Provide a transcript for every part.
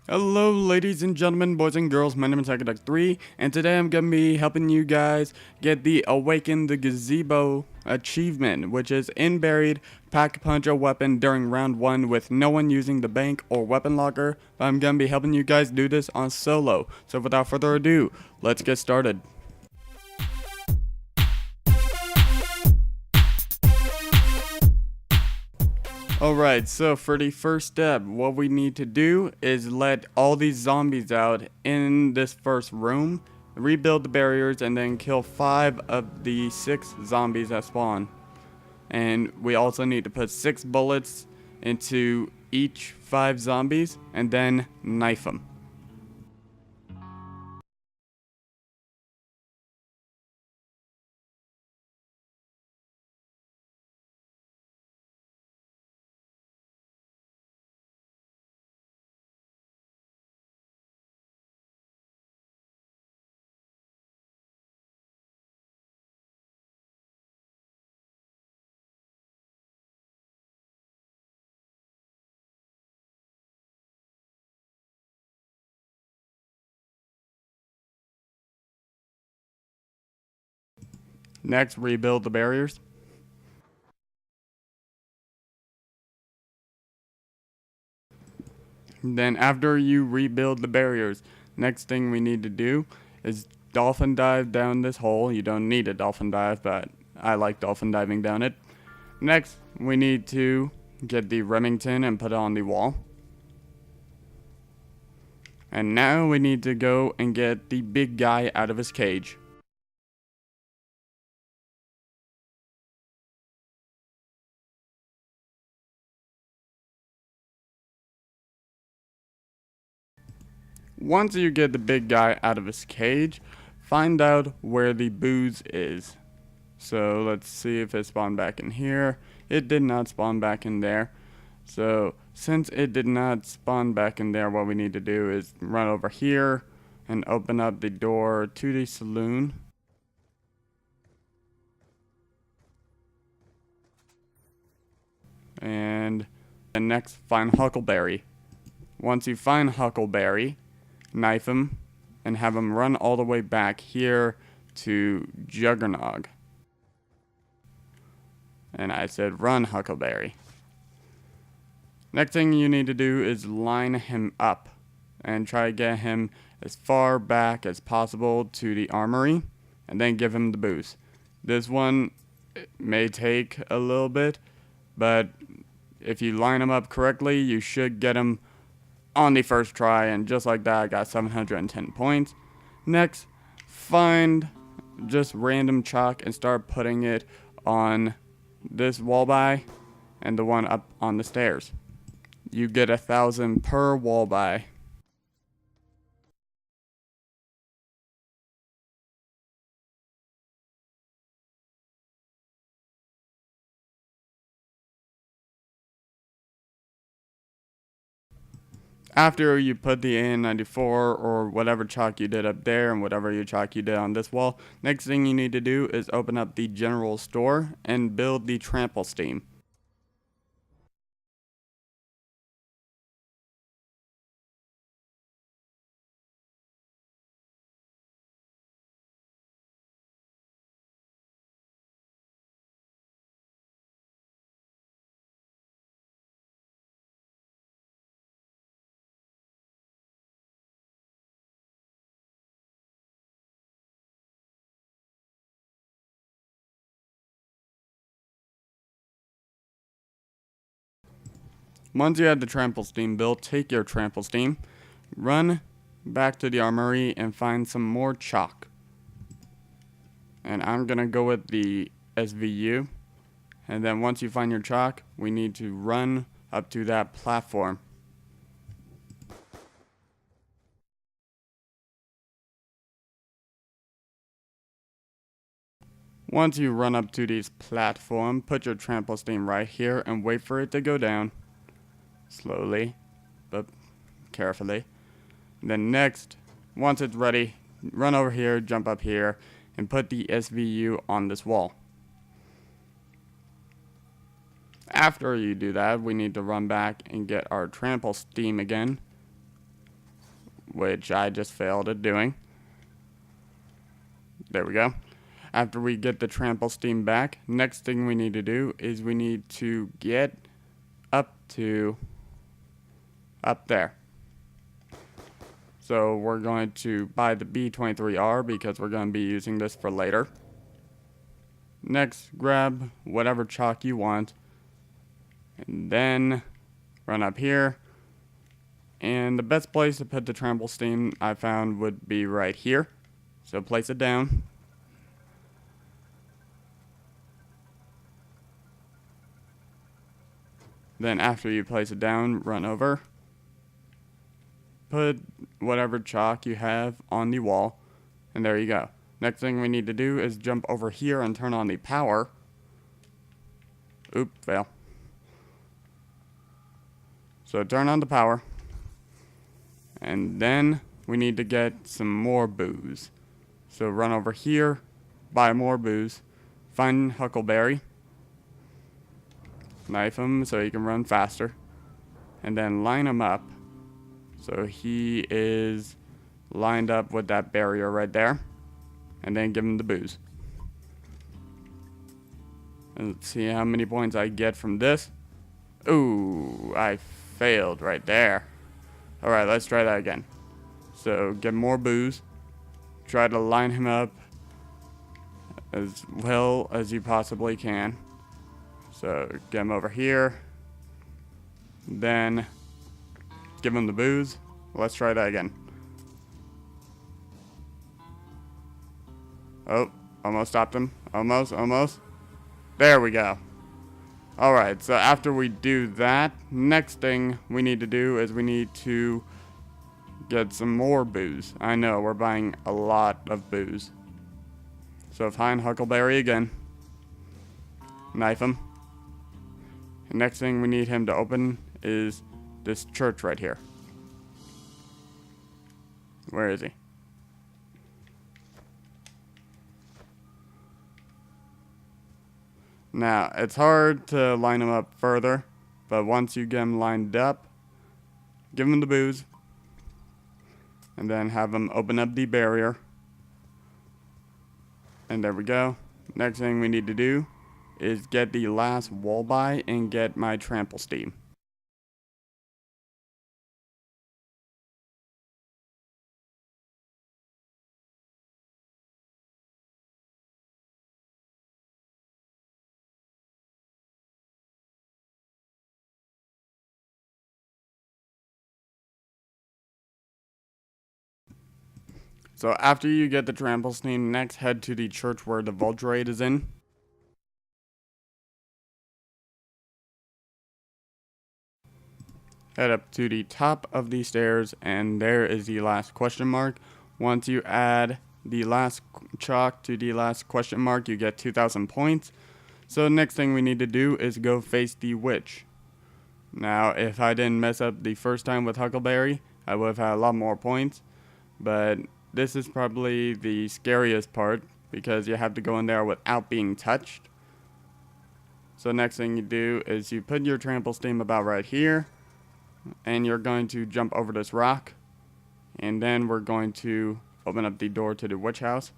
Hello ladies and gentlemen, boys and girls, my name is Hackaduck3, and today I'm going to be helping you guys get the Awaken the Gazebo achievement, which is in buried, pack-a-punch a weapon during round 1 with no one using the bank or weapon locker. But I'm going to be helping you guys do this on solo, so without further ado, let's get started. Alright, so for the first step, what we need to do is let all these zombies out in this first room, rebuild the barriers, and then kill 5 of the 6 zombies that spawn. And we also need to put 6 bullets into each 5 zombies, and then knife them. Next, rebuild the barriers. Then after you rebuild the barriers, next thing we need to do is dolphin dive down this hole. You don't need a dolphin dive, but I like dolphin diving down it. Next, we need to get the Remington and put it on the wall. And now we need to go and get the big guy out of his cage. Once you get the big guy out of his cage, find out where the booze is. So let's see if it spawned back in here. It did not spawn back in there. So since it did not spawn back in there, what we need to do is run over here and open up the door to the saloon. And next, find Huckleberry. Once you find Huckleberry, knife him and have him run all the way back here to Juggernog. And I said run, Huckleberry. Next thing you need to do is line him up and try to get him as far back as possible to the armory and then give him the boost. This one may take a little bit, but if you line him up correctly, you should get him on the first try, and just like that I got 710 points. Next, find just random chalk and start putting it on this wall by and the one up on the stairs. You get 1,000 per wall by. After you put the AN94 or whatever chalk you did up there and whatever your chalk you did on this wall, next thing you need to do is open up the general store and build the trample steam. Once you have the trample steam built, take your trample steam, run back to the armory and find some more chalk. And I'm gonna go with the SVU. And then once you find your chalk, we need to run up to that platform. Once you run up to this platform, put your trample steam right here and wait for it to go down. Slowly, but carefully. Then next, once it's ready, run over here, jump up here, and put the SVU on this wall. After you do that, we need to run back and get our trample steam again. which I just failed at doing. There we go. After we get the trample steam back, next thing we need to do is we need to get up to up there. So we're going to buy the B23R because we're going to be using this for later. Next, grab whatever chalk you want, and then run up here. And the best place to put the trample steam I found would be right here. So place it down. Then after you place it down, run over. Put whatever chalk you have on the wall, and there you go. Next thing we need to do is jump over here and turn on the power. Oop, fail. So turn on the power. And then we need to get some more booze. So run over here, buy more booze, find Huckleberry, knife him so he can run faster, and then line him up so he is lined up with that barrier right there, and then give him the booze. And let's see how many points I get from this. Ooh, I failed right there. Alright, let's try that again. So get more booze, try to line him up as well as you possibly can. So get him over here, then give him the booze. Let's try that again. Oh, almost stopped him. Almost. There we go. Alright, so after we do that, next thing we need to do is we need to get some more booze. I know, we're buying a lot of booze. So find Huckleberry again. Knife him. The next thing we need him to open is this church right here. Where is he? Now, it's hard to line him up further, but once you get him lined up, give him the booze, and then have him open up the barrier. And there we go. Next thing we need to do is get the last wall buy and get my trample steam. So after you get the trample steam, next head to the church where the Voldraid is in. Head up to the top of the stairs, and there is the last question mark. Once you add the last chalk to the last question mark, you get 2,000 points. So the next thing we need to do is go face the witch. Now, if I didn't mess up the first time with Huckleberry, I would have had a lot more points. But this is probably the scariest part because you have to go in there without being touched. So next thing you do is you put your trample steam about right here, and you're going to jump over this rock, and then we're going to open up the door to the witch house,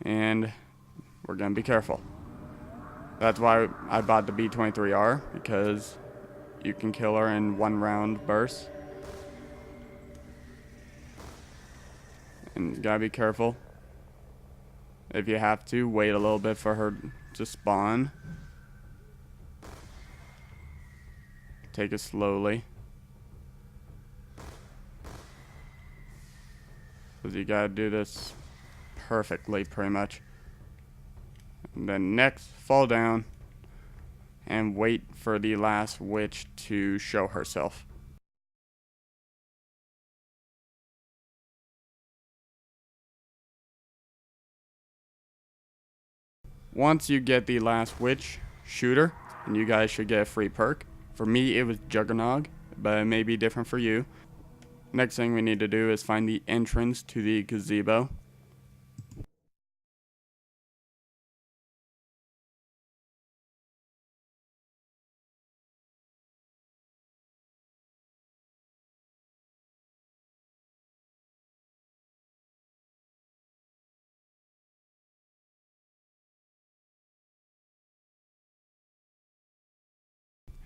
and we're going to be careful. That's why I bought the B23R, because you can kill her in one round burst. And you gotta be careful. If you have to, wait a little bit for her to spawn. Take it slowly. Because you gotta do this perfectly, pretty much. And then next, fall down and wait for the last witch to show herself. Once you get the last witch, shoot her, and you guys should get a free perk. For me, it was Juggernog, but it may be different for you. Next thing we need to do is find the entrance to the gazebo.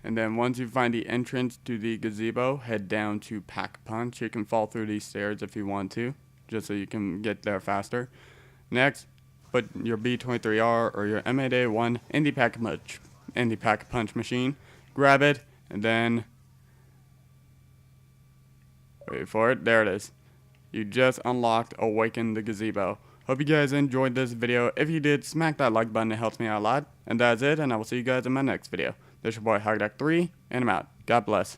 And then once you find the entrance to the gazebo, head down to Pack Punch. You can fall through these stairs if you want to, just so you can get there faster. Next, put your B23R or your M8A1 in the Pack Punch machine. Grab it, and then wait for it. There it is. You just unlocked Awaken the Gazebo. Hope you guys enjoyed this video. If you did, smack that like button. It helps me out a lot. And that's it, and I will see you guys in my next video. This is your boy HogDoc3, and I'm out. God bless.